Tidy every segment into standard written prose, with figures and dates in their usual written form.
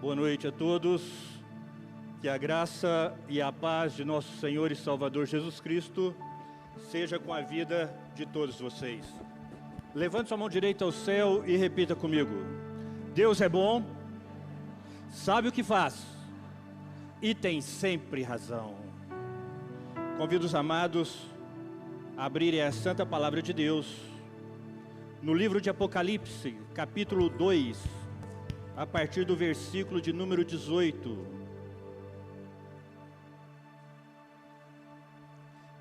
Boa noite a todos. Que a graça e a paz de nosso Senhor e Salvador Jesus Cristo seja com a vida de todos vocês. Levante sua mão direita ao céu e repita comigo: Deus é bom, sabe o que faz e tem sempre razão. Convido os amados a abrirem a santa palavra de Deus no livro de Apocalipse, capítulo 2, a partir do versículo de número 18.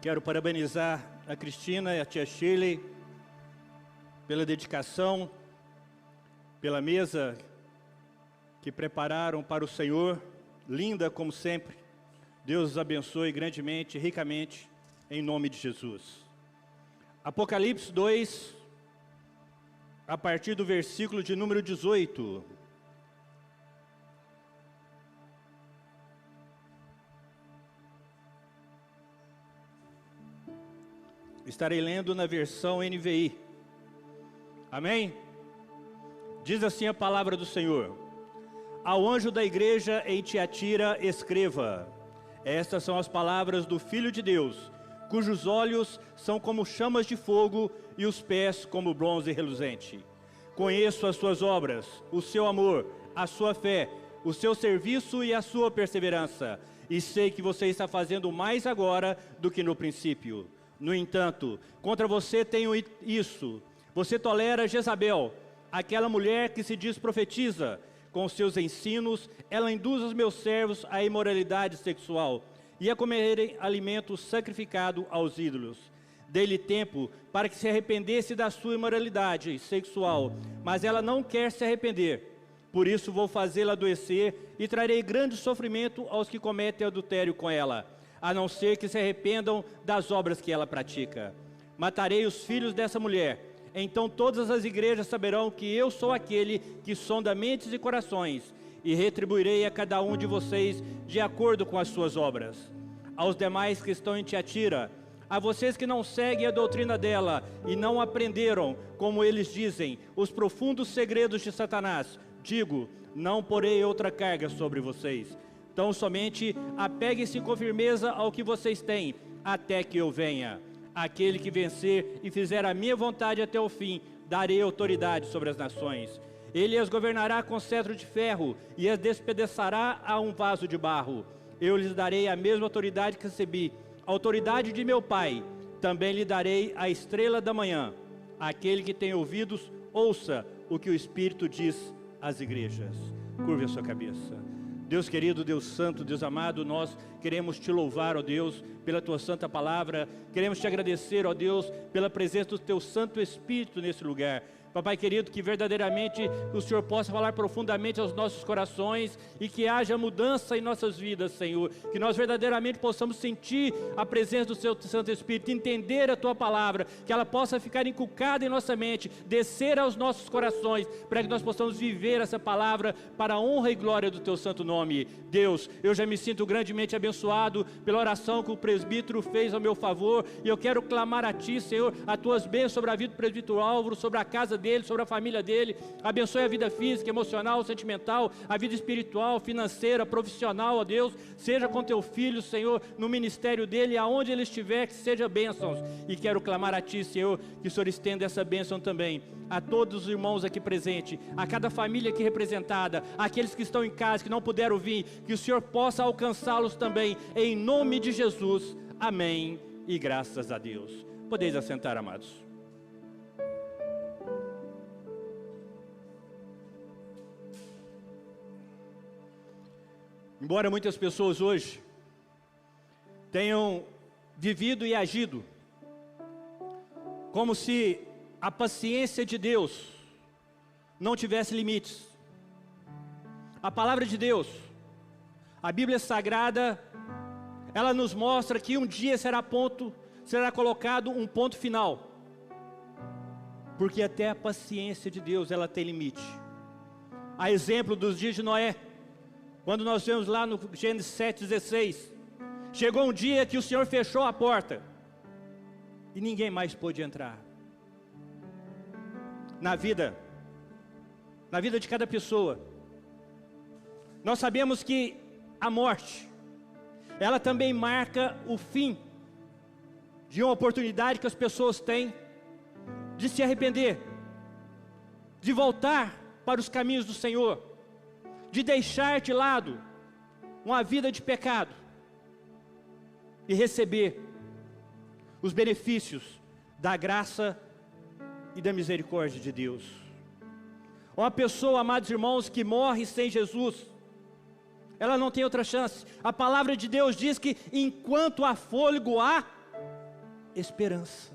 Quero parabenizar a Cristina e a tia Shirley pela dedicação, pela mesa que prepararam para o Senhor, linda como sempre. Deus os abençoe grandemente, ricamente, em nome de Jesus. Apocalipse 2, a partir do versículo de número 18. Estarei lendo na versão NVI. Amém? Diz assim a palavra do Senhor: Ao anjo da igreja em Tiatira escreva: Estas são as palavras do Filho de Deus, cujos olhos são como chamas de fogo e os pés como bronze reluzente. Conheço as suas obras, o seu amor, a sua fé, o seu serviço e a sua perseverança, e sei que você está fazendo mais agora do que no princípio. No entanto, contra você tenho isso: você tolera Jezabel, aquela mulher que se diz profetiza. Com seus ensinos, ela induz os meus servos à imoralidade sexual e a comerem alimento sacrificado aos ídolos. Dei-lhe tempo para que se arrependesse da sua imoralidade sexual, mas ela não quer se arrepender. Por isso vou fazê-la adoecer e trarei grande sofrimento aos que cometem adultério com ela, a não ser que se arrependam das obras que ela pratica. Matarei os filhos dessa mulher. Então todas as igrejas saberão que eu sou aquele que sonda mentes e corações, e retribuirei a cada um de vocês de acordo com as suas obras. Aos demais que estão em Tiatira, a vocês que não seguem a doutrina dela e não aprenderam, como eles dizem, os profundos segredos de Satanás, digo: não porei outra carga sobre vocês. Então somente apeguem-se com firmeza ao que vocês têm, até que eu venha. Aquele que vencer e fizer a minha vontade até o fim, darei autoridade sobre as nações. Ele as governará com cetro de ferro e as despedaçará a um vaso de barro. Eu lhes darei a mesma autoridade que recebi, a autoridade de meu Pai. Também lhe darei a estrela da manhã. Aquele que tem ouvidos, ouça o que o Espírito diz às igrejas. Curve a sua cabeça. Deus querido, Deus santo, Deus amado, nós queremos te louvar, ó Deus, pela tua santa palavra. Queremos te agradecer, ó Deus, pela presença do teu Santo Espírito nesse lugar. Papai querido, que verdadeiramente o Senhor possa falar profundamente aos nossos corações e que haja mudança em nossas vidas, Senhor. Que nós verdadeiramente possamos sentir a presença do Seu Santo Espírito, entender a Tua palavra, que ela possa ficar inculcada em nossa mente, descer aos nossos corações, para que nós possamos viver essa palavra para a honra e glória do Teu santo nome. Deus, eu já me sinto grandemente abençoado pela oração que o presbítero fez ao meu favor, e eu quero clamar a Ti, Senhor, as Tuas bênçãos sobre a vida do presbítero Álvaro, sobre a casa dele, sobre a família dele. Abençoe a vida física, emocional, sentimental, a vida espiritual, financeira, profissional, ó Deus. Seja com teu filho, Senhor, no ministério dele, aonde ele estiver, que seja bênçãos. E quero clamar a Ti, Senhor, que o Senhor estenda essa bênção também a todos os irmãos aqui presentes, a cada família aqui representada, aqueles que estão em casa, que não puderam vir, que o Senhor possa alcançá-los também, em nome de Jesus. Amém e graças a Deus. Podeis assentar, amados. Embora muitas pessoas hoje tenham vivido e agido como se a paciência de Deus não tivesse limites, a palavra de Deus, a Bíblia Sagrada, ela nos mostra que um dia será colocado um ponto final, porque até a paciência de Deus ela tem limite. A exemplo dos dias de Noé, quando nós vemos lá no Gênesis 7,16, chegou um dia que o Senhor fechou a porta e ninguém mais pôde entrar. Na vida de cada pessoa, nós sabemos que a morte, ela também marca o fim de uma oportunidade que as pessoas têm de se arrepender, de voltar para os caminhos do Senhor, de deixar de lado uma vida de pecado e receber os benefícios da graça e da misericórdia de Deus. Uma pessoa, amados irmãos, que morre sem Jesus, ela não tem outra chance. A palavra de Deus diz que enquanto há fôlego, há esperança.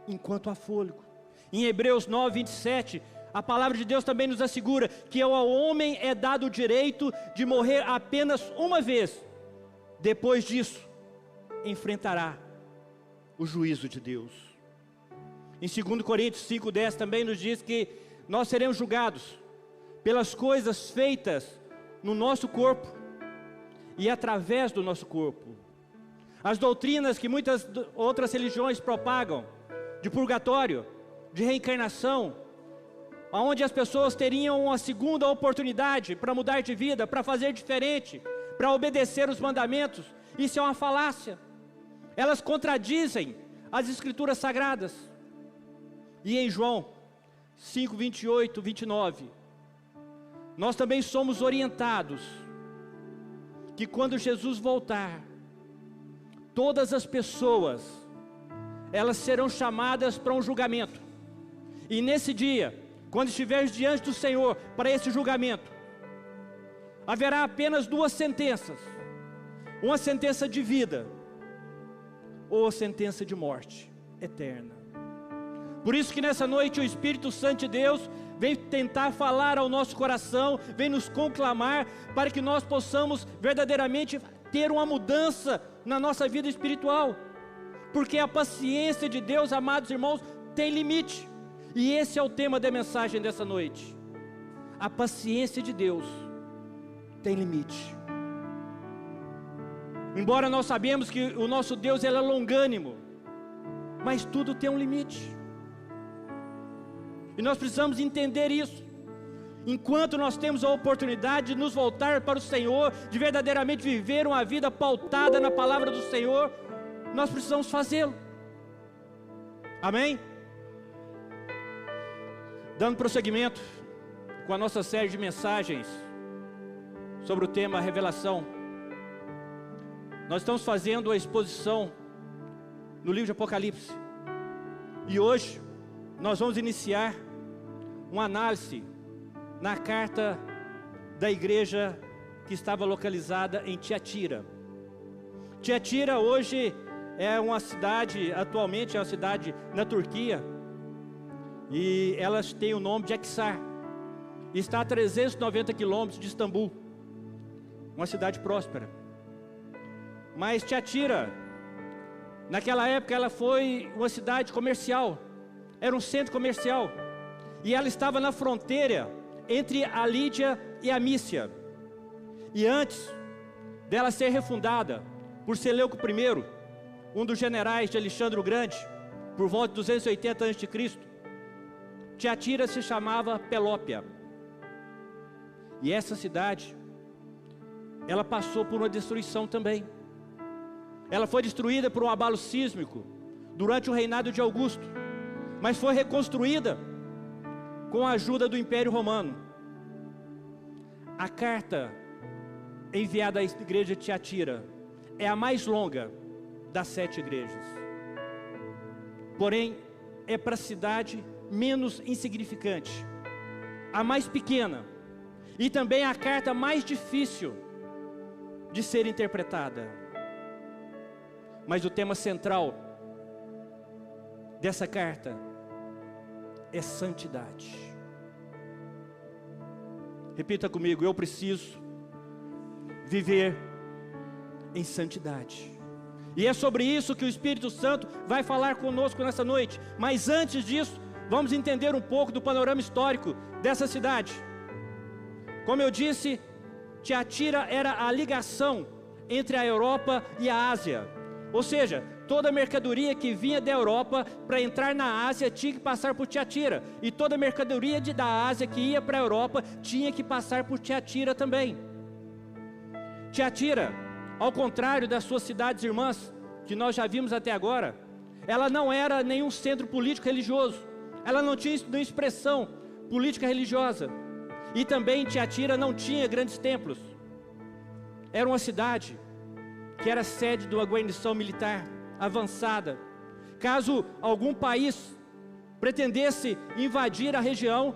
Enquanto há fôlego. Em Hebreus 9, 27, a palavra de Deus também nos assegura que ao homem é dado o direito de morrer apenas uma vez. Depois disso, enfrentará o juízo de Deus. Em 2 Coríntios 5:10 também nos diz que nós seremos julgados pelas coisas feitas no nosso corpo e através do nosso corpo. As doutrinas que muitas outras religiões propagam, de purgatório, de reencarnação, onde as pessoas teriam uma segunda oportunidade para mudar de vida, para fazer diferente, para obedecer os mandamentos, isso é uma falácia. Elas contradizem as escrituras sagradas. E em João 5, 28, 29, nós também somos orientados que quando Jesus voltar, todas as pessoas, elas serão chamadas para um julgamento. E nesse dia, quando estiveres diante do Senhor para esse julgamento, haverá apenas duas sentenças: uma sentença de vida ou a sentença de morte eterna. Por isso que nessa noite o Espírito Santo de Deus vem tentar falar ao nosso coração, vem nos conclamar para que nós possamos verdadeiramente ter uma mudança na nossa vida espiritual, porque a paciência de Deus, amados irmãos, tem limite. E esse é o tema da mensagem dessa noite. A paciência de Deus tem limite. Embora nós sabemos que o nosso Deus ele é longânimo, mas tudo tem um limite. E nós precisamos entender isso. Enquanto nós temos a oportunidade de nos voltar para o Senhor, de verdadeiramente viver uma vida pautada na palavra do Senhor, nós precisamos fazê-lo. Amém? Dando prosseguimento com a nossa série de mensagens sobre o tema revelação, nós estamos fazendo a exposição no livro de Apocalipse. E hoje nós vamos iniciar uma análise na carta da igreja que estava localizada em Tiatira. Tiatira hoje é uma cidade, atualmente é uma cidade na Turquia, e elas têm o nome de Aksar. Está a 390 quilômetros de Istambul, uma cidade próspera. Mas Tiatira, naquela época, ela foi uma cidade comercial, era um centro comercial, e ela estava na fronteira entre a Lídia e a Mícia. E antes dela ser refundada por Seleuco I, um dos generais de Alexandre o Grande, por volta de 280 a.C., Tiatira se chamava Pelópia. E essa cidade, ela passou por uma destruição também. Ela foi destruída por um abalo sísmico durante o reinado de Augusto, mas foi reconstruída com a ajuda do Império Romano. A carta enviada à igreja de Tiatira é a mais longa das 7 igrejas, porém é para a cidade menos insignificante, a mais pequena, e também a carta mais difícil de ser interpretada. Mas o tema central dessa carta é santidade. Repita comigo: eu preciso viver em santidade. E é sobre isso que o Espírito Santo vai falar conosco nessa noite. Mas antes disso, vamos entender um pouco do panorama histórico dessa cidade. Como eu disse, Tiatira era a ligação entre a Europa e a Ásia. Ou seja, toda mercadoria que vinha da Europa para entrar na Ásia tinha que passar por Tiatira, e toda mercadoria da Ásia que ia para a Europa tinha que passar por Tiatira também. Tiatira, ao contrário das suas cidades irmãs, que nós já vimos até agora, ela não era nenhum centro político religioso, ela não tinha nenhuma expressão política religiosa, e também Tiatira não tinha grandes templos. Era uma cidade que era sede de uma guarnição militar avançada. Caso algum país pretendesse invadir a região,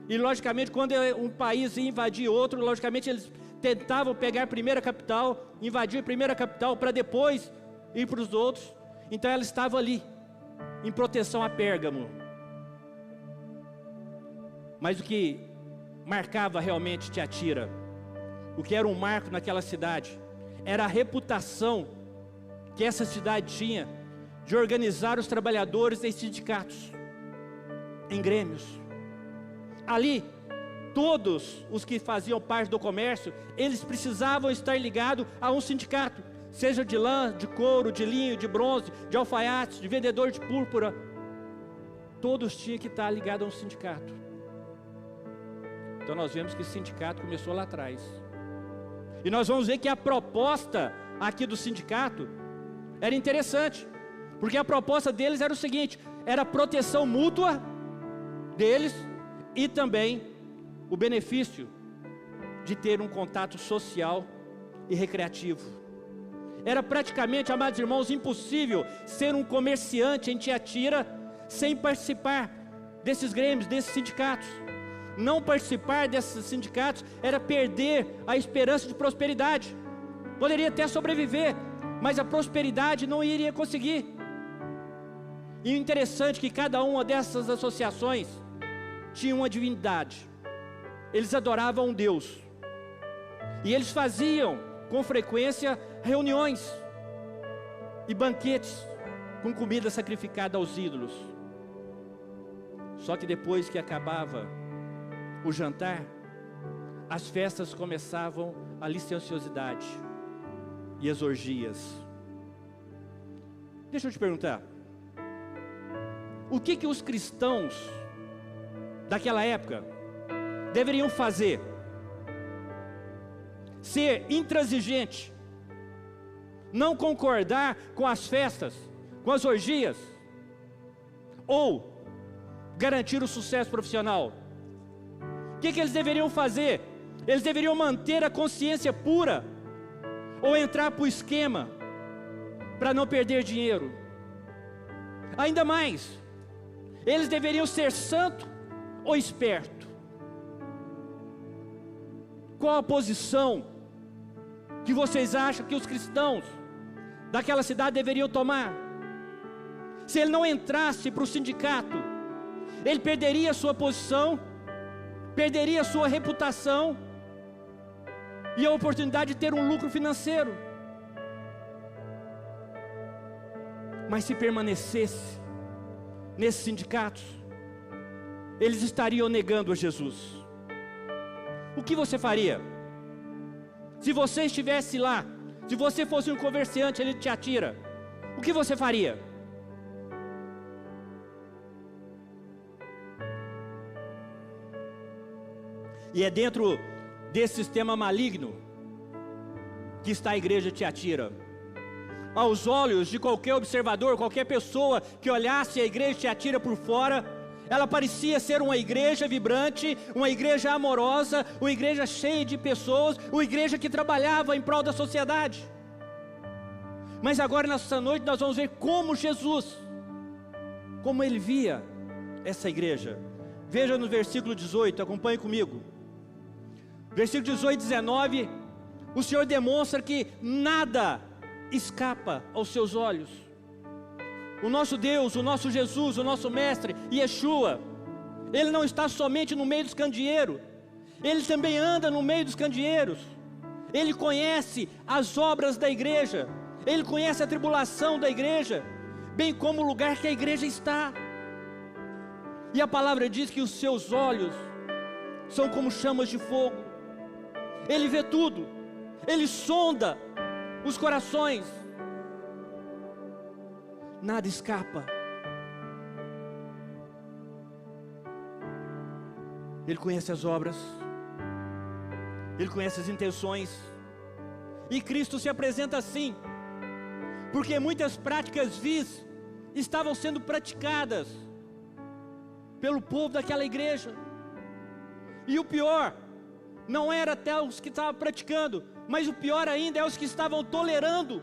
e logicamente quando um país ia invadir outro, logicamente eles tentavam pegar a primeira capital, invadir a primeira capital para depois ir para os outros. Então ela estava ali, em proteção a Pérgamo. Mas o que marcava realmente Tiatira, o que era um marco naquela cidade, era a reputação que essa cidade tinha de organizar os trabalhadores em sindicatos, em grêmios. Ali, todos os que faziam parte do comércio, eles precisavam estar ligados a um sindicato, seja de lã, de couro, de linho, de bronze, de alfaiates, de vendedor de púrpura. Todos tinham que estar ligados a um sindicato. Então nós vemos que esse sindicato começou lá atrás. E nós vamos ver que a proposta aqui do sindicato era interessante, porque a proposta deles era o seguinte: era a proteção mútua deles e também o benefício de ter um contato social e recreativo. Era praticamente, amados irmãos, impossível ser um comerciante em Tiatira sem participar desses grêmios, desses sindicatos. Não participar desses sindicatos era perder a esperança de prosperidade. Poderia até sobreviver, mas a prosperidade não iria conseguir. E o interessante é que cada uma dessas associações tinha uma divindade. Eles adoravam um Deus. E eles faziam com frequência reuniões e banquetes com comida sacrificada aos ídolos. Só que depois que acabava o jantar, as festas começavam a licenciosidade e as orgias. Deixa eu te perguntar, o que os cristãos daquela época deveriam fazer? Ser intransigente, não concordar com as festas, com as orgias, ou garantir o sucesso profissional? O que eles deveriam fazer? Eles deveriam manter a consciência pura, ou entrar para o esquema, para não perder dinheiro? Ainda mais, eles deveriam ser santo ou esperto? Qual a posição que vocês acham que os cristãos daquela cidade deveriam tomar? Se ele não entrasse para o sindicato, ele perderia a sua posição, perderia a sua reputação e a oportunidade de ter um lucro financeiro. Mas se permanecesse nesses sindicatos, eles estariam negando a Jesus. O que você faria? Se você estivesse lá, se você fosse um comerciante, ele te atira, o que você faria? E é dentro desse sistema maligno que está a igreja de Tiatira. Aos olhos de qualquer observador, qualquer pessoa que olhasse a igreja de Tiatira por fora, ela parecia ser uma igreja vibrante, uma igreja amorosa, uma igreja cheia de pessoas, uma igreja que trabalhava em prol da sociedade. Mas agora nessa noite nós vamos ver como Jesus, como ele via essa igreja. Veja no versículo 18, acompanhe comigo. Versículo 18 e 19, o Senhor demonstra que nada escapa aos seus olhos. O nosso Deus, o nosso Jesus, o nosso Mestre, Yeshua, Ele não está somente no meio dos candeeiros, Ele também anda no meio dos candeeiros. Ele conhece as obras da igreja, Ele conhece a tribulação da igreja, bem como o lugar que a igreja está. E a palavra diz que os seus olhos são como chamas de fogo. Ele vê tudo, Ele sonda os corações. nada escapa. Ele conhece as obras, Ele conhece as intenções, e Cristo se apresenta assim, porque muitas práticas vis estavam sendo praticadas pelo povo daquela igreja, e o pior, não era até os que estavam praticando, mas o pior ainda é os que estavam tolerando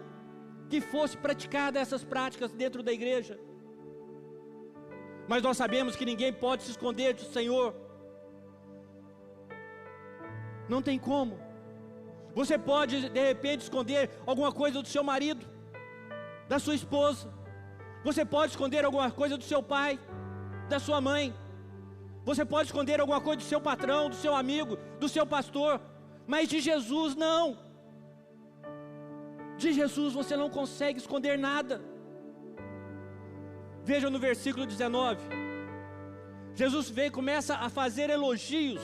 que fosse praticada essas práticas dentro da igreja. Mas nós sabemos que ninguém pode se esconder do Senhor, não tem como. Você pode de repente esconder alguma coisa do seu marido, da sua esposa, você pode esconder alguma coisa do seu pai, da sua mãe, você pode esconder alguma coisa do seu patrão, do seu amigo, do seu pastor, mas de Jesus não. De Jesus você não consegue esconder nada. Veja no versículo 19, Jesus vem e começa a fazer elogios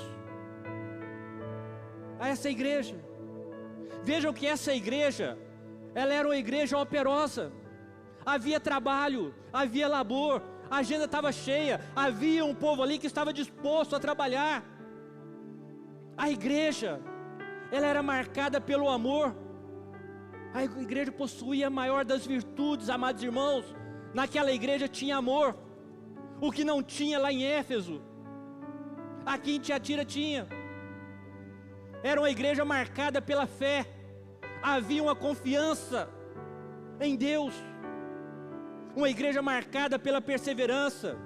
a essa igreja. Vejam que essa igreja, ela era uma igreja operosa, havia trabalho, havia labor, a agenda estava cheia, havia um povo ali que estava disposto a trabalhar. A igreja, ela era marcada pelo amor. A igreja possuía a maior das virtudes, amados irmãos. Naquela igreja tinha amor, o que não tinha lá em Éfeso, aqui em Tiatira tinha. Era uma igreja marcada pela fé, havia uma confiança em Deus, uma igreja marcada pela perseverança.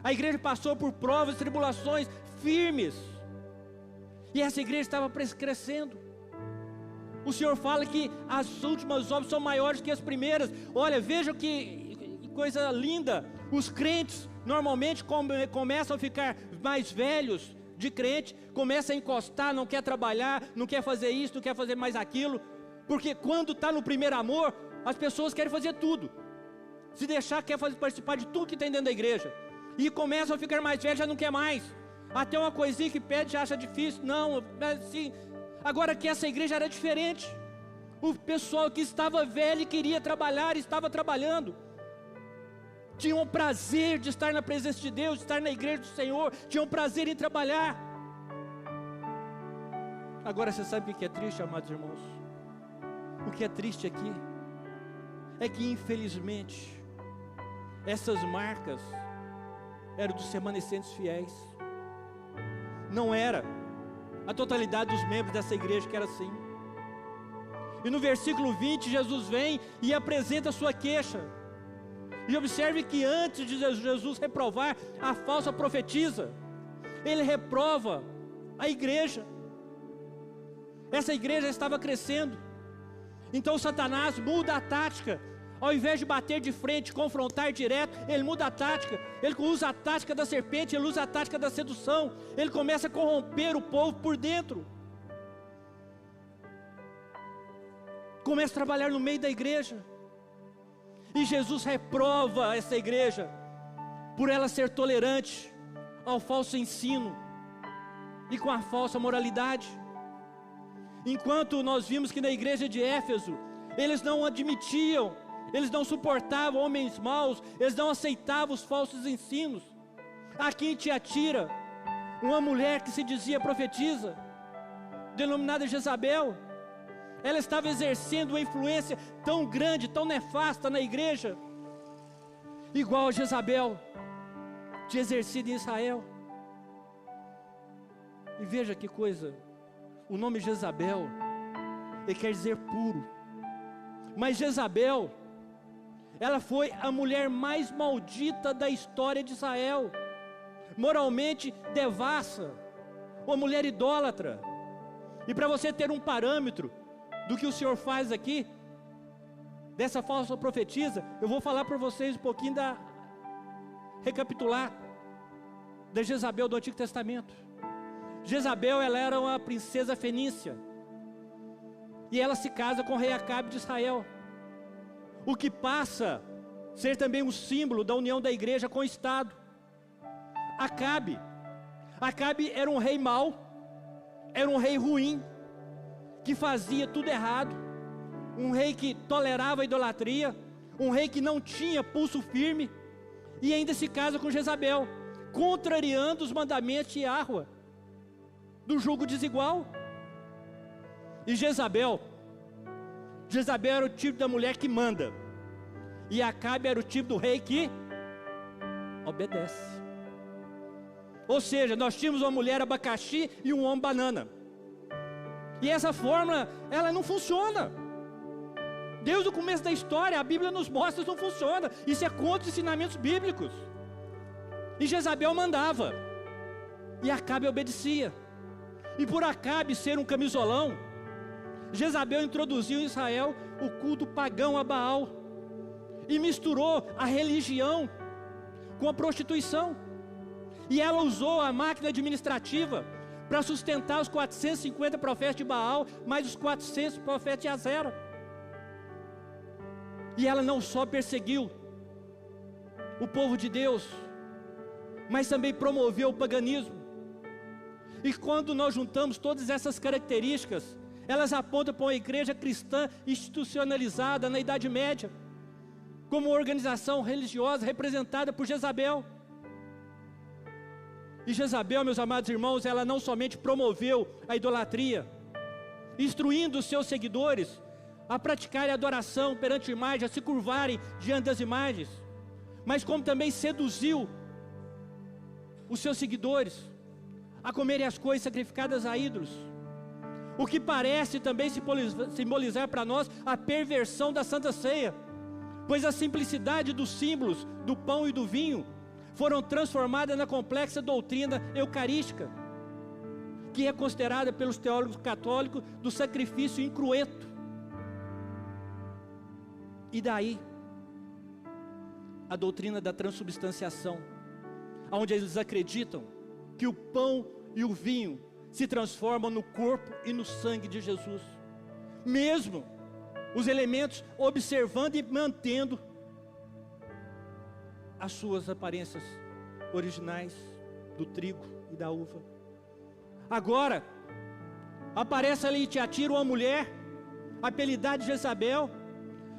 A igreja passou por provas e tribulações firmes, e essa igreja estava crescendo. O Senhor fala que as últimas obras são maiores que as primeiras. Olha, veja que coisa linda. Os crentes normalmente começam a ficar mais velhos de crente, começam a encostar, não quer trabalhar, não quer fazer isso, não quer fazer mais aquilo, porque quando está no primeiro amor, as pessoas querem fazer tudo. Se deixar, quer participar de tudo que tem dentro da igreja, e começam a ficar mais velhos, já não quer mais. Até uma coisinha que pede já acha difícil. Não, assim. Agora que essa igreja era diferente, o pessoal que estava velho e queria trabalhar, estava trabalhando, tinham prazer de estar na presença de Deus, de estar na igreja do Senhor, tinham prazer em trabalhar. Agora você sabe o que é triste, amados irmãos? O que é triste aqui é que infelizmente essas marcas eram dos remanescentes fiéis, não era a totalidade dos membros dessa igreja que era assim. E no versículo 20 Jesus vem e apresenta a sua queixa. E observe que antes de Jesus reprovar a falsa profetisa, Ele reprova a igreja. Essa igreja estava crescendo, então Satanás muda a tática. Ao invés de bater de frente, confrontar direto, ele muda a tática. Ele usa a tática da serpente, ele usa a tática da sedução. Ele começa a corromper o povo por dentro. Começa a trabalhar no meio da igreja. E Jesus reprova essa igreja por ela ser tolerante ao falso ensino e com a falsa moralidade. Enquanto nós vimos que na igreja de Éfeso, eles não admitiam, eles não suportavam homens maus, eles não aceitavam os falsos ensinos. Aqui em Tiatira, uma mulher que se dizia profetisa, denominada Jezabel, ela estava exercendo uma influência tão grande, tão nefasta na igreja, igual a Jezabel tinha exercido em Israel. E veja que coisa, o nome Jezabel, ele quer dizer puro, mas Jezabel, ela foi a mulher mais maldita da história de Israel, moralmente devassa, uma mulher idólatra. E para você ter um parâmetro do que o Senhor faz aqui, dessa falsa profetisa, eu vou falar para vocês um pouquinho recapitular, da Jezabel do Antigo Testamento. Jezabel, ela era uma princesa fenícia, e ela se casa com o rei Acabe de Israel, o que passa a ser também um símbolo da união da igreja com o Estado. Acabe era um rei mau, era um rei ruim, que fazia tudo errado, um rei que tolerava a idolatria, um rei que não tinha pulso firme, e ainda se casa com Jezabel, contrariando os mandamentos de Yahweh, do jugo desigual. E Jezabel era o tipo da mulher que manda, e Acabe era o tipo do rei que obedece. Ou seja, nós tínhamos uma mulher abacaxi e um homem banana, e essa fórmula, ela não funciona. Desde o começo da história, a Bíblia nos mostra que isso não funciona. Isso é contra os ensinamentos bíblicos. E Jezabel mandava, e Acabe obedecia. E por Acabe ser um camisolão, Jezabel introduziu em Israel o culto pagão a Baal, e misturou a religião com a prostituição. E ela usou a máquina administrativa para sustentar os 450 profetas de Baal, mais os 400 profetas de Azera. E ela não só perseguiu o povo de Deus, mas também promoveu o paganismo. E quando nós juntamos todas essas características, elas apontam para uma igreja cristã institucionalizada na Idade Média, como uma organização religiosa representada por Jezabel. E Jezabel, meus amados irmãos, ela não somente promoveu a idolatria, instruindo os seus seguidores a praticarem adoração perante imagens, a se curvarem diante das imagens, mas como também seduziu os seus seguidores a comerem as coisas sacrificadas a ídolos, o que parece também simbolizar para nós a perversão da Santa Ceia, pois a simplicidade dos símbolos do pão e do vinho foram transformadas na complexa doutrina eucarística, que é considerada pelos teólogos católicos do sacrifício incruento. E daí, a doutrina da transubstanciação, onde eles acreditam que o pão e o vinho se transformam no corpo e no sangue de Jesus, mesmo os elementos observando e mantendo as suas aparências originais do trigo e da uva. Agora, aparece ali em Tiatira uma mulher, apelidada de Jezabel,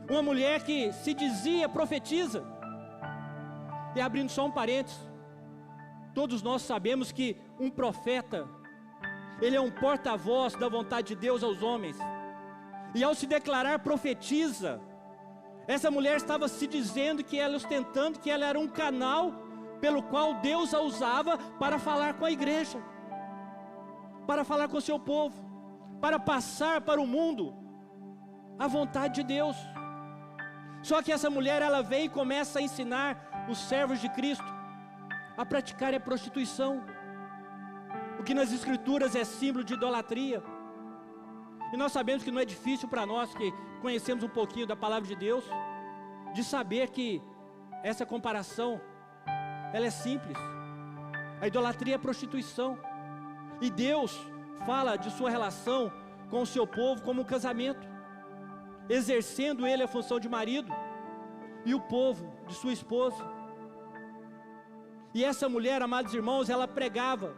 uma mulher que se dizia profetisa. E abrindo só um parênteses, todos nós sabemos que um profeta, ele é um porta-voz da vontade de Deus aos homens, e ao se declarar profetisa, essa mulher estava se dizendo que ela, ostentando que ela era um canal pelo qual Deus a usava para falar com a igreja, para falar com o seu povo, para passar para o mundo a vontade de Deus. Só que essa mulher, ela vem e começa a ensinar os servos de Cristo a praticar a prostituição, o que nas escrituras é símbolo de idolatria. E nós sabemos que não é difícil para nós que conhecemos um pouquinho da palavra de Deus, de saber que essa comparação, ela é simples. A idolatria é a prostituição, e Deus fala de sua relação com o seu povo como um casamento, exercendo ele a função de marido, e o povo de sua esposa. E essa mulher, amados irmãos, ela pregava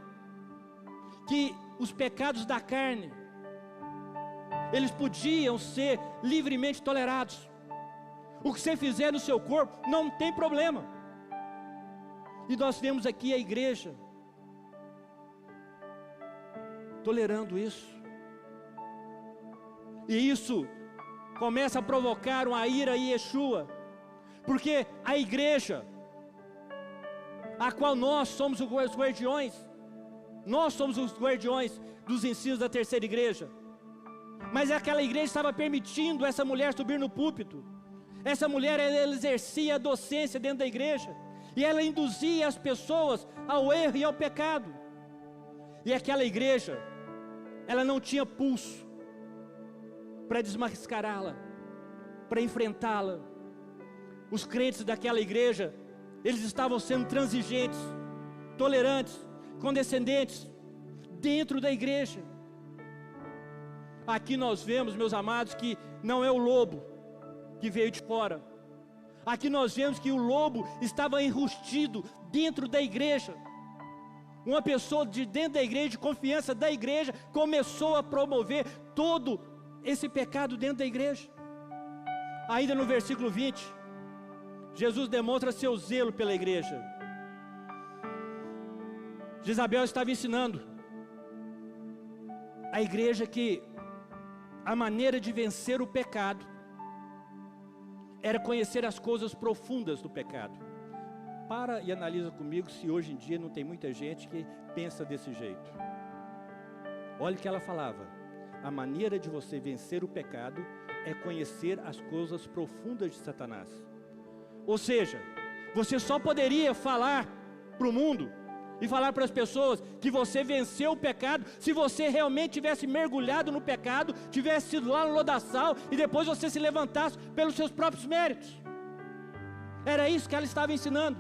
que os pecados da carne, eles podiam ser livremente tolerados. O que você fizer no seu corpo não tem problema. E nós vemos aqui a igreja tolerando isso. E isso começa a provocar uma ira em Yeshua, porque a igreja, a qual nós somos os guardiões, nós somos os guardiões dos ensinos da terceira igreja, mas aquela igreja estava permitindo essa mulher subir no púlpito. Essa mulher, ela exercia a docência dentro da igreja, e ela induzia as pessoas ao erro e ao pecado. E aquela igreja, ela não tinha pulso para desmascará-la, para enfrentá-la. Os crentes daquela igreja, eles estavam sendo transigentes, tolerantes, condescendentes dentro da igreja. Aqui nós vemos, meus amados, que não é o lobo que veio de fora. Aqui nós vemos que o lobo estava enrustido dentro da igreja. Uma pessoa de dentro da igreja, de confiança da igreja, começou a promover todo esse pecado dentro da igreja. Ainda no versículo 20, Jesus demonstra seu zelo pela igreja. Jezabel estava ensinando a igreja que a maneira de vencer o pecado era conhecer as coisas profundas do pecado. Para e analisa comigo se hoje em dia não tem muita gente que pensa desse jeito. Olha o que ela falava: a maneira de você vencer o pecado é conhecer as coisas profundas de Satanás. Ou seja, você só poderia falar para o mundo e falar para as pessoas que você venceu o pecado se você realmente tivesse mergulhado no pecado, tivesse ido lá no lodaçal e depois você se levantasse pelos seus próprios méritos. Era isso que ela estava ensinando,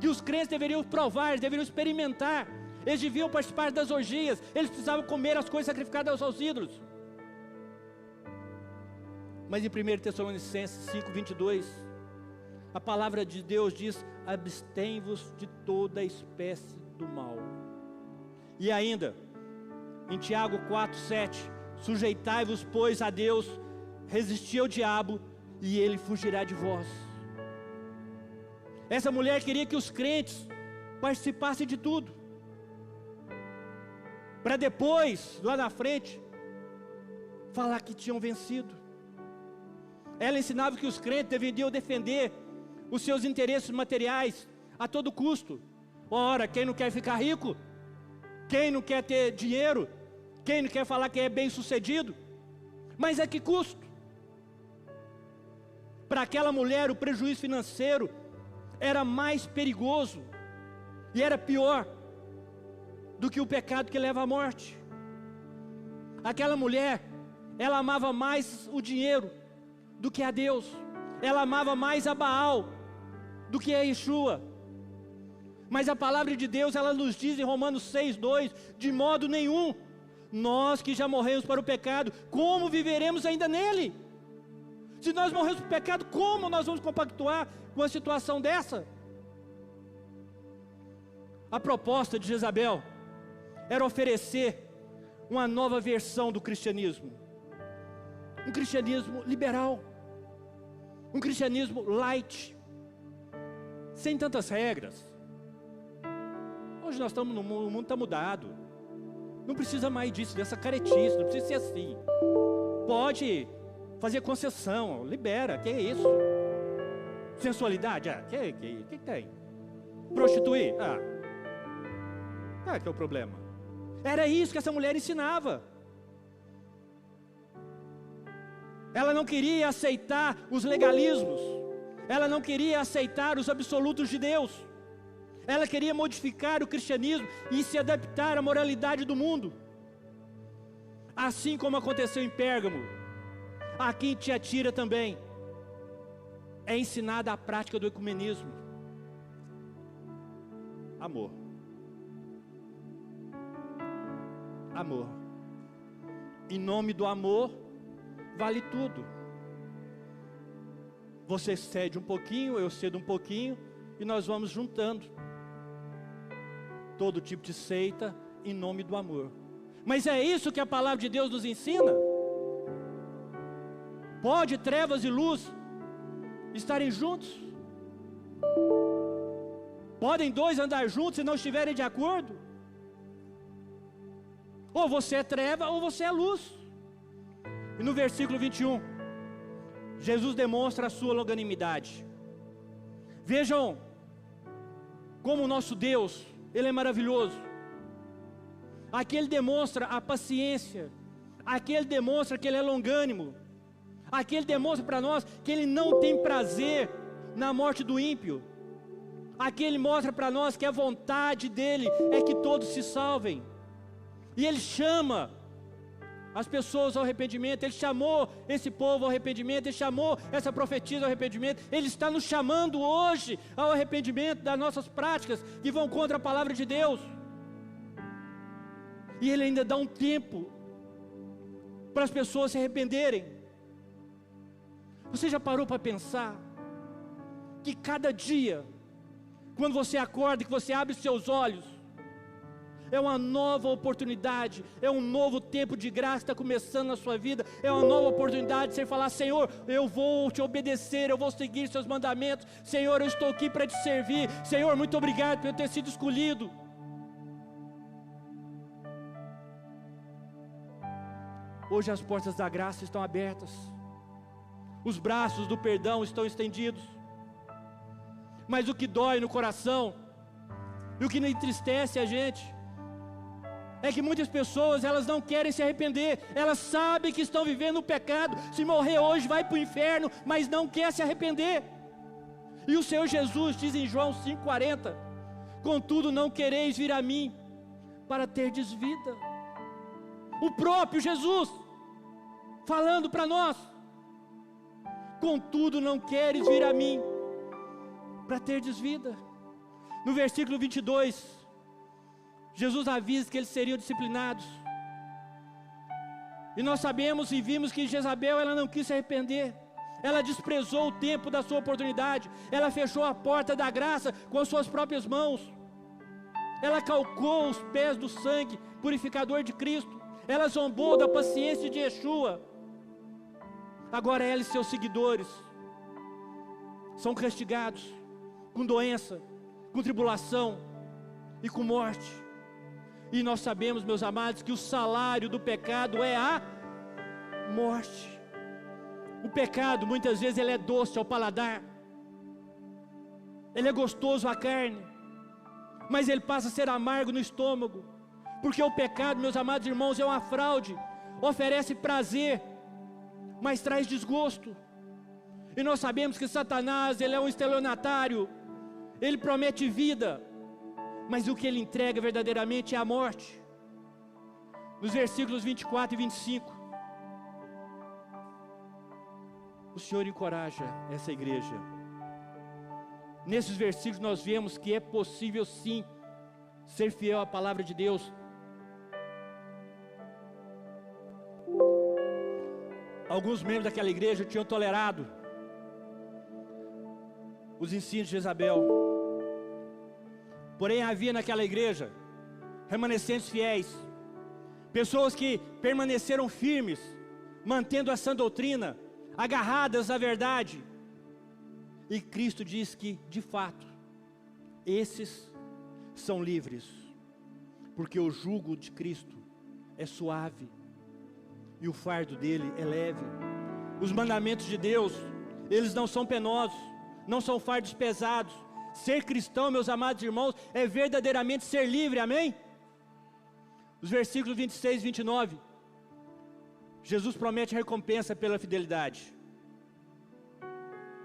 que os crentes deveriam provar, eles deveriam experimentar, eles deviam participar das orgias, eles precisavam comer as coisas sacrificadas aos ídolos. Mas em 1 Tessalonicenses 5:22, a palavra de Deus diz: abstém-vos de toda espécie do mal. E ainda, em Tiago 4:7, sujeitai-vos, pois, a Deus, resisti ao diabo, e ele fugirá de vós. Essa mulher queria que os crentes participassem de tudo, para depois, lá na frente, falar que tinham vencido. Ela ensinava que os crentes deveriam defender os seus interesses materiais a todo custo. Ora, quem não quer ficar rico? Quem não quer ter dinheiro? Quem não quer falar que é bem sucedido? Mas a que custo? Para aquela mulher, o prejuízo financeiro era mais perigoso e era pior do que o pecado que leva à morte. Aquela mulher, ela amava mais o dinheiro do que a Deus. Ela amava mais a Baal do que a Yeshua. Mas a palavra de Deus, ela nos diz em Romanos 6:2, de modo nenhum, nós que já morremos para o pecado, como viveremos ainda nele? Se nós morremos para o pecado, como nós vamos compactuar com uma situação dessa? A proposta de Jezabel era oferecer uma nova versão do cristianismo, um cristianismo liberal, um cristianismo light, sem tantas regras. Hoje nós estamos no mundo, o mundo está mudado, não precisa mais disso, dessa caretice, não precisa ser assim. Pode fazer concessão, libera, que é isso? Sensualidade, que tem? Prostituir, que é o problema. Era isso que essa mulher ensinava. Ela não queria aceitar os legalismos, ela não queria aceitar os absolutos de Deus, ela queria modificar o cristianismo e se adaptar à moralidade do mundo. Assim como aconteceu em Pérgamo, aqui em Tiatira também é ensinada a prática do ecumenismo. Amor. Amor. Em nome do amor, vale tudo. Você cede um pouquinho, eu cedo um pouquinho, e nós vamos juntando. Todo tipo de seita em nome do amor. Mas é isso que a palavra de Deus nos ensina? Pode trevas e luz estarem juntos? Podem dois andar juntos se não estiverem de acordo? Ou você é treva ou você é luz. E no versículo 21, Jesus demonstra a sua longanimidade. Vejam como o nosso Deus, Ele é maravilhoso. Aqui Ele demonstra a paciência, aqui Ele demonstra que Ele é longânimo, aqui Ele demonstra para nós que Ele não tem prazer na morte do ímpio. Aqui Ele mostra para nós que a vontade dEle é que todos se salvem. E Ele chama as pessoas ao arrependimento, Ele chamou esse povo ao arrependimento, Ele chamou essa profetisa ao arrependimento, Ele está nos chamando hoje ao arrependimento das nossas práticas que vão contra a palavra de Deus. E Ele ainda dá um tempo para as pessoas se arrependerem. Você já parou para pensar que cada dia, quando você acorda, que você abre seus olhos, é uma nova oportunidade, é um novo tempo de graça que está começando na sua vida, é uma nova oportunidade de você falar: Senhor, eu vou te obedecer, eu vou seguir seus mandamentos, Senhor, eu estou aqui para te servir, Senhor, muito obrigado por eu ter sido escolhido. Hoje as portas da graça estão abertas, os braços do perdão estão estendidos, mas o que dói no coração, e o que entristece a gente, é que muitas pessoas, elas não querem se arrepender, elas sabem que estão vivendo o pecado, se morrer hoje vai para o inferno, mas não quer se arrepender. E o Senhor Jesus diz em João 5,40: contudo não quereis vir a mim, para terdes vida. O próprio Jesus, falando para nós: contudo não queres vir a mim, para terdes vida. No versículo 22, Jesus avisa que eles seriam disciplinados, e nós sabemos e vimos que Jezabel, ela não quis se arrepender, ela desprezou o tempo da sua oportunidade, ela fechou a porta da graça com as suas próprias mãos, ela calcou os pés do sangue purificador de Cristo, ela zombou da paciência de Yeshua. Agora ela e seus seguidores são castigados com doença, com tribulação e com morte. E nós sabemos, meus amados, que o salário do pecado é a morte. O pecado, muitas vezes, ele é doce ao paladar, ele é gostoso à carne, mas ele passa a ser amargo no estômago, porque o pecado, meus amados irmãos, é uma fraude, oferece prazer, mas traz desgosto. E nós sabemos que Satanás, ele é um estelionatário, ele promete vida, mas o que ele entrega verdadeiramente é a morte. Nos versículos 24 e 25, o Senhor encoraja essa igreja. Nesses versículos nós vemos que é possível sim ser fiel à palavra de Deus. Alguns membros daquela igreja tinham tolerado os ensinos de Jezabel, porém havia naquela igreja remanescentes fiéis, pessoas que permaneceram firmes, mantendo a sã doutrina, agarradas à verdade. E Cristo diz que, de fato, esses são livres, porque o jugo de Cristo é suave e o fardo dele é leve. Os mandamentos de Deus, eles não são penosos, não são fardos pesados. Ser cristão, meus amados irmãos, é verdadeiramente ser livre, amém? Os versículos 26 e 29, Jesus promete recompensa pela fidelidade.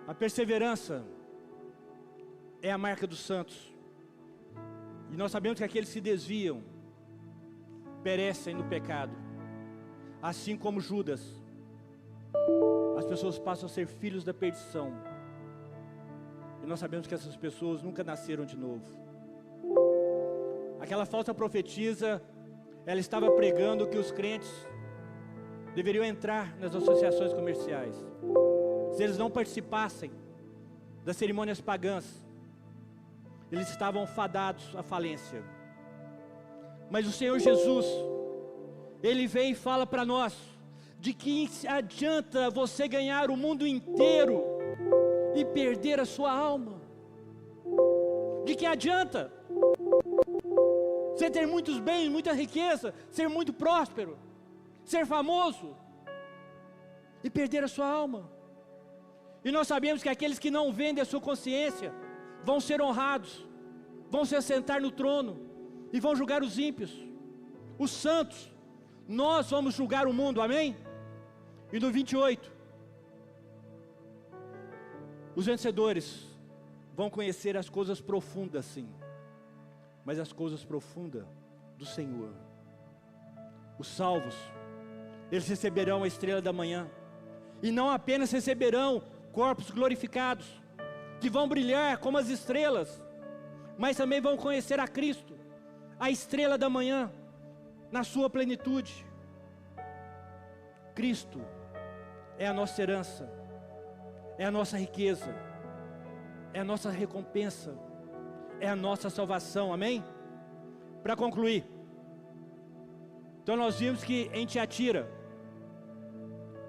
A perseverança é a marca dos santos, e nós sabemos que aqueles que se desviam perecem no pecado, assim como Judas. As pessoas passam a ser filhos da perdição, e nós sabemos que essas pessoas nunca nasceram de novo. Aquela falsa profetisa, ela estava pregando que os crentes deveriam entrar nas associações comerciais. Se eles não participassem das cerimônias pagãs, eles estavam fadados à falência. Mas o Senhor Jesus, Ele vem e fala para nós, de que adianta você ganhar o mundo inteiro e perder a sua alma? De que adianta você ter muitos bens, muita riqueza, ser muito próspero, ser famoso e perder a sua alma? E nós sabemos que aqueles que não vendem a sua consciência vão ser honrados, vão se assentar no trono e vão julgar os ímpios, os santos. Nós vamos julgar o mundo, amém? E no 28, os vencedores vão conhecer as coisas profundas, sim, mas as coisas profundas do Senhor. Os salvos, eles receberão a estrela da manhã, e não apenas receberão corpos glorificados, que vão brilhar como as estrelas, mas também vão conhecer a Cristo, a estrela da manhã, na sua plenitude. Cristo é a nossa herança, é a nossa riqueza, é a nossa recompensa, é a nossa salvação, amém? Para concluir, Então nós vimos que em Tiatira,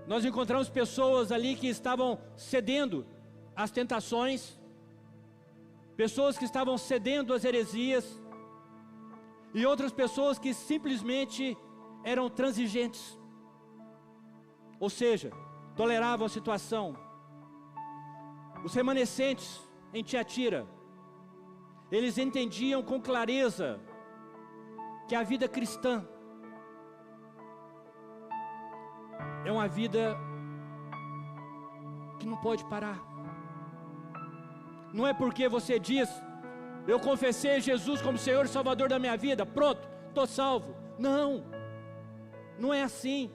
nós encontramos pessoas ali que estavam cedendo às tentações, pessoas que estavam cedendo às heresias, e outras pessoas que simplesmente eram transigentes, ou seja, toleravam a situação. Os remanescentes em Tiatira, eles entendiam com clareza que a vida cristã é uma vida que não pode parar. Não é porque você diz, eu confessei Jesus como Senhor e Salvador da minha vida, pronto, estou salvo. Não, não é assim.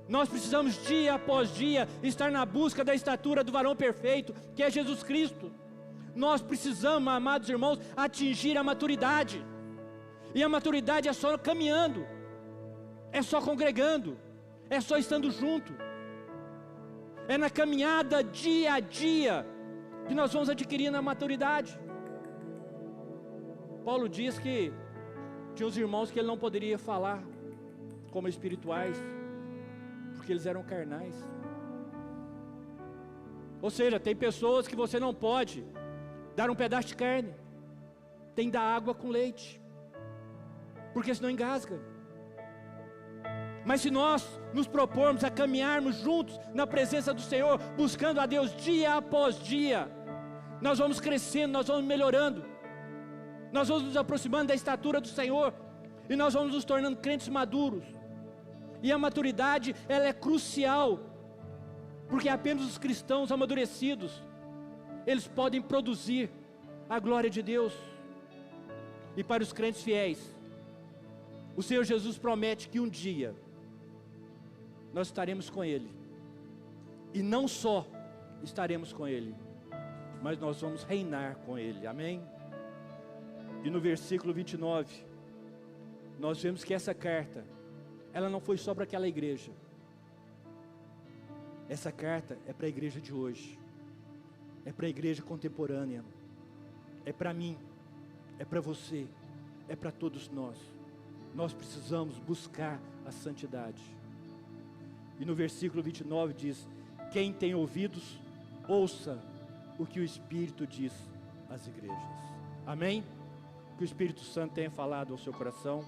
Nós precisamos dia após dia estar na busca da estatura do varão perfeito, que é Jesus Cristo. Nós precisamos, amados irmãos, atingir a maturidade. E a maturidade é só caminhando, é só congregando, é só estando junto. É na caminhada dia a dia que nós vamos adquirindo a maturidade. Paulo diz que tinha uns irmãos que ele não poderia falar como espirituais, porque eles eram carnais. Ou seja, tem pessoas que você não pode dar um pedaço de carne, tem que dar água com leite, porque senão engasga. Mas se nós nos propormos a caminharmos juntos na presença do Senhor, buscando a Deus dia após dia, nós vamos crescendo, nós vamos melhorando, nós vamos nos aproximando da estatura do Senhor, e nós vamos nos tornando crentes maduros. E a maturidade, ela é crucial, porque apenas os cristãos amadurecidos, eles podem produzir a glória de Deus. E para os crentes fiéis, o Senhor Jesus promete que um dia nós estaremos com Ele, e não só estaremos com Ele, mas nós vamos reinar com Ele, amém? E no versículo 29, nós vemos que essa carta, ela não foi só para aquela igreja, essa carta é para a igreja de hoje, é para a igreja contemporânea, é para mim, é para você, é para todos nós. Nós precisamos buscar a santidade. E no versículo 29 diz: quem tem ouvidos, ouça o que o Espírito diz às igrejas. Amém? Que o Espírito Santo tenha falado ao seu coração.